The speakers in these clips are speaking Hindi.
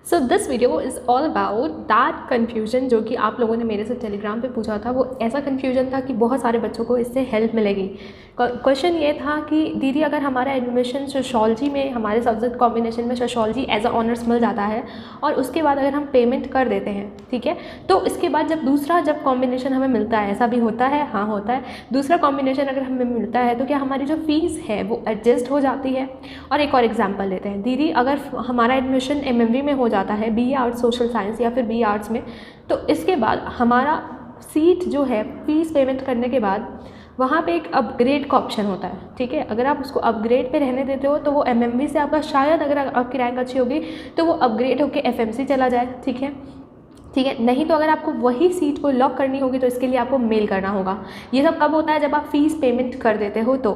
So this video is all about that confusion जो कि आप लोगों ने मेरे से टेलीग्राम पे पूछा था। वो ऐसा कन्फ्यूजन था कि बहुत सारे बच्चों को इससे हेल्प मिलेगी। क्वेश्चन ये था कि दीदी अगर हमारा एडमिशन सोशोलॉजी में, हमारे सब्जेक्ट कॉम्बिनेशन में सोशोलॉजी एज अ ऑनर्स मिल जाता है और उसके बाद अगर हम पेमेंट कर देते हैं, ठीक है, तो इसके बाद जब कॉम्बिनेशन हमें मिलता है, ऐसा भी होता है, हाँ होता है, दूसरा कॉम्बिनेशन अगर हमें मिलता है तो क्या हमारी जो फ़ीस है वो एडजस्ट हो जाती है। और एक और एग्जाम्पल लेते हैं, दीदी अगर हमारा एडमिशन एमएमवी में हो जाता है, बीए आर्ट्स सोशल साइंस या फिर बीए आर्ट्स में, तो इसके बाद हमारा सीट जो है फ़ीस पेमेंट करने के बाद वहाँ पे एक अपग्रेड का ऑप्शन होता है, ठीक है। अगर आप उसको अपग्रेड पे रहने देते हो तो वो एमएमवी से आपका शायद, अगर आपकी रैंक अच्छी होगी तो वो अपग्रेड होकर एफएमसी चला जाए, ठीक है। नहीं तो अगर आपको वही सीट को लॉक करनी होगी तो इसके लिए आपको मेल करना होगा। ये सब कब होता है? जब आप फ़ीस पेमेंट कर देते हो। तो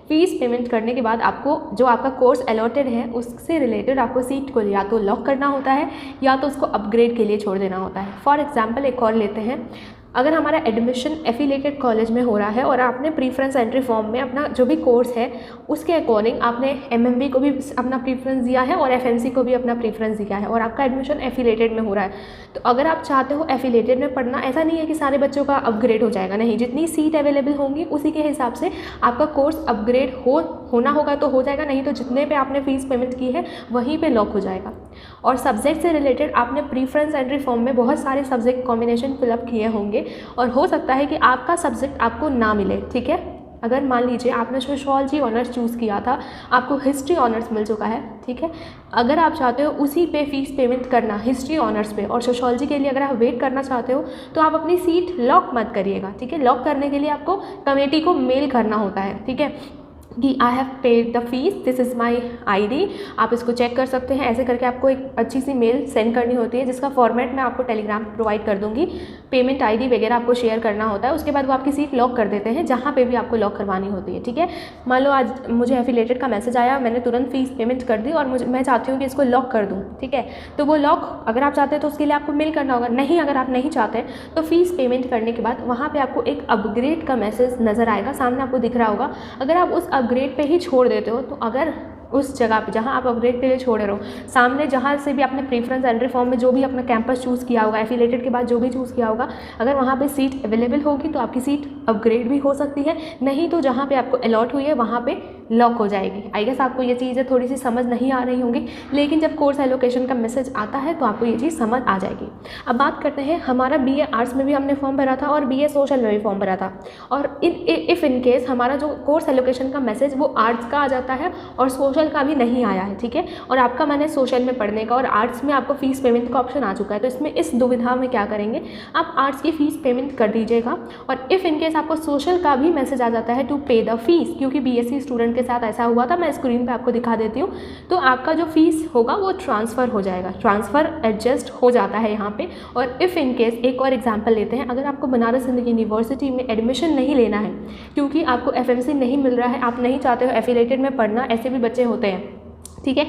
फ़ीस पेमेंट करने के बाद आपको जो आपका कोर्स अलॉटेड है उससे रिलेटेड आपको सीट को या तो लॉक करना होता है या तो उसको अपग्रेड के लिए छोड़ देना होता है। फॉर एग्जाम्पल एक और लेते हैं, अगर हमारा एडमिशन एफिलेटेड कॉलेज में हो रहा है और आपने प्रीफरेंस एंट्री फॉर्म में अपना जो भी कोर्स है उसके अकॉर्डिंग आपने एमएमवी को भी अपना प्रीफरेंस दिया है और एफएमसी को भी अपना प्रीफरेंस दिया है और आपका एडमिशन एफिलेटेड में हो रहा है, तो अगर आप चाहते हो एफिलेटेड में पढ़ना, ऐसा नहीं है कि सारे बच्चों का अपग्रेड हो जाएगा, नहीं, जितनी सीट अवेलेबल होंगी उसी के हिसाब से आपका कोर्स अपग्रेड होना होगा तो हो जाएगा, नहीं तो जितने पे आपने फ़ीस पेमेंट की है वहीं पे लॉक हो जाएगा। और सब्जेक्ट से रिलेटेड आपने प्रीफरेंस एंट्री फॉर्म में बहुत सारे सब्जेक्ट कॉम्बिनेशन फिलअप किए होंगे और हो सकता है कि आपका सब्जेक्ट आपको ना मिले, ठीक है। अगर मान लीजिए आपने सोशोलॉजी ऑनर्स चूज़ किया था, आपको हिस्ट्री ऑनर्स मिल चुका है, ठीक है, अगर आप चाहते हो उसी पे फ़ीस पेमेंट करना हिस्ट्री ऑनर्स पे और सोशोलॉजी के लिए अगर आप वेट करना चाहते हो तो आप अपनी सीट लॉक मत करिएगा, ठीक है। लॉक करने के लिए आपको कमेटी को मेल करना होता है, ठीक है, कि I have paid the fees, this is my ID, आप इसको चेक कर सकते हैं। ऐसे करके आपको एक अच्छी सी मेल सेंड करनी होती है जिसका फॉर्मेट मैं आपको टेलीग्राम पर प्रोवाइड कर दूँगी। पेमेंट आईडी वगैरह आपको शेयर करना होता है, उसके बाद वो आपकी सीट लॉक कर देते हैं जहाँ पे भी आपको लॉक करवानी होती है, ठीक है। मान लो आज मुझे एफिलेटेड का मैसेज आया, मैंने तुरंत फ़ीस पेमेंट कर दी और मैं चाहती हूँ कि इसको लॉक कर दूँ, ठीक है, तो वो लॉक अगर आप चाहते हैं तो उसके लिए आपको मेल करना होगा। नहीं, अगर आप नहीं चाहते तो फ़ीस पेमेंट करने के बाद वहाँ पर आपको एक अपग्रेड का मैसेज नज़र आएगा, सामने आपको दिख रहा होगा। अगर आप उस अपग्रेड पर ही छोड़ देते हो तो अगर उस जगह पे जहाँ आप अपग्रेड के लिए छोड़ रहे हो, सामने जहाँ से भी आपने प्रीफरेंस एंट्री फॉर्म में जो भी अपना कैंपस चूज़ किया होगा, एफिलेटेड के बाद जो भी चूज़ किया होगा, अगर वहाँ पे सीट अवेलेबल होगी तो आपकी सीट अपग्रेड भी हो सकती है, नहीं तो जहाँ पे आपको अलॉट हुई है वहाँ पे लॉक हो जाएगी। आई गेस आपको ये चीज़ें थोड़ी सी समझ नहीं आ रही होंगी, लेकिन जब कोर्स एलोकेशन का मैसेज आता है तो आपको ये चीज़ समझ आ जाएगी। अब बात करते हैं, हमारा बीए आर्ट्स में भी हमने फॉर्म भरा था और बीए सोशल में भी फॉर्म भरा था, और इफ़ इन केस हमारा जो कोर्स एलोकेशन का मैसेज वो आर्ट्स का आ जाता है और सोशल का भी नहीं आया है, ठीक है, और आपका मन है सोशल में पढ़ने का और आर्ट्स में आपको फ़ीस पेमेंट का ऑप्शन आ चुका है, तो इसमें इस दुविधा में क्या करेंगे, आप आर्ट्स की फ़ीस पेमेंट कर दीजिएगा। और इफ़ इन केस आपको सोशल का भी मैसेज आ जाता है टू पे द फीस, क्योंकि बीएससी स्टूडेंट के साथ ऐसा हुआ था, मैं स्क्रीन पे आपको दिखा देती हूँ, तो आपका जो फीस होगा वो ट्रांसफ़र हो जाएगा, ट्रांसफ़र एडजस्ट हो जाता है यहाँ पे। और इफ़ इन केस एक और एग्जांपल लेते हैं, अगर आपको बनारस हिंदू यूनिवर्सिटी में एडमिशन नहीं लेना है क्योंकि आपको एफएमसी नहीं मिल रहा है, आप नहीं चाहते हो एफिलेटेड में पढ़ना, ऐसे भी बच्चे होते हैं, ठीक है,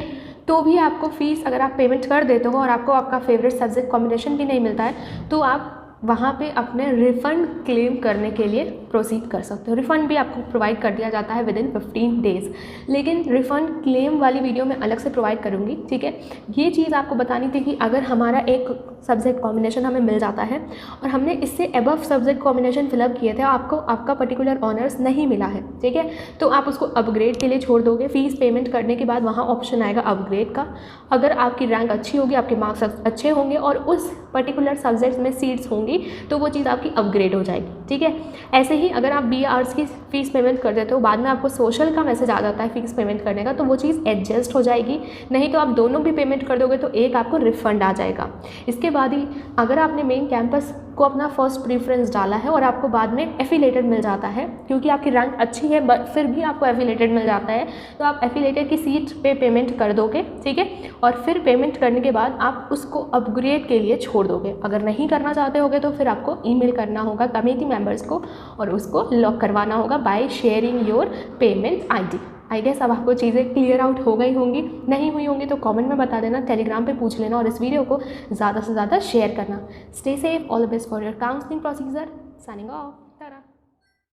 तो भी आपको फ़ीस अगर आप पेमेंट कर देते हो और आपको आपका फेवरेट सब्जेक्ट कॉम्बिनेशन भी नहीं मिलता है तो आप वहाँ पे अपने रिफ़ंड क्लेम करने के लिए प्रोसीड कर सकते हो। रिफ़ंड भी आपको प्रोवाइड कर दिया जाता है विदिन 15 डेज़, लेकिन रिफ़ंड क्लेम वाली वीडियो मैं अलग से प्रोवाइड करूँगी, ठीक है। ये चीज़ आपको बतानी थी कि अगर हमारा एक सब्जेक्ट कॉम्बिनेशन हमें मिल जाता है और हमने इससे अबव सब्जेक्ट कॉम्बिनेशन फिलअप किए थे, आपको आपका पर्टिकुलर ऑनर्स नहीं मिला है, ठीक है, तो आप उसको अपग्रेड के लिए छोड़ दोगे। फ़ीस पेमेंट करने के बाद वहाँ ऑप्शन आएगा अपग्रेड का। अगर आपकी रैंक अच्छी होगी, आपके मार्क्स अच्छे होंगे और उस पर्टिकुलर सब्जेक्ट में सीट्स होंगी तो वो चीज़ आपकी अपग्रेड हो जाएगी, ठीक है। ऐसे ही अगर आप बीए आर्ट्स की फ़ीस पेमेंट कर देते हो, बाद में आपको सोशल का मैसेज आ जाता है फ़ीस पेमेंट करने का, तो वो चीज़ एडजस्ट हो जाएगी। नहीं तो आप दोनों भी पेमेंट कर दोगे तो एक आपको रिफ़ंड आ जाएगा। इसके बाद ही अगर आपने मेन कैंपस को अपना फर्स्ट प्रीफरेंस डाला है और आपको बाद में एफिलेटेड मिल जाता है, क्योंकि आपकी रैंक अच्छी है बट फिर भी आपको एफिलेटेड मिल जाता है, तो आप एफिलेटेड की सीट पे पेमेंट कर दोगे, ठीक है, और फिर पेमेंट करने के बाद आप उसको अपग्रेड के लिए छोड़ दोगे। अगर नहीं करना चाहते होगे तो फिर आपको ईमेल करना होगा कमेटी मेंबर्स को और उसको लॉक करवाना होगा by sharing your payment ID. I guess अब आपको चीज़ें क्लियर आउट हो गई होंगी, नहीं हुई होंगी तो कमेंट में बता देना, टेलीग्राम पे पूछ लेना और इस वीडियो को ज़्यादा से ज़्यादा शेयर करना। Stay safe, all the best for your counselling procedure, signing off.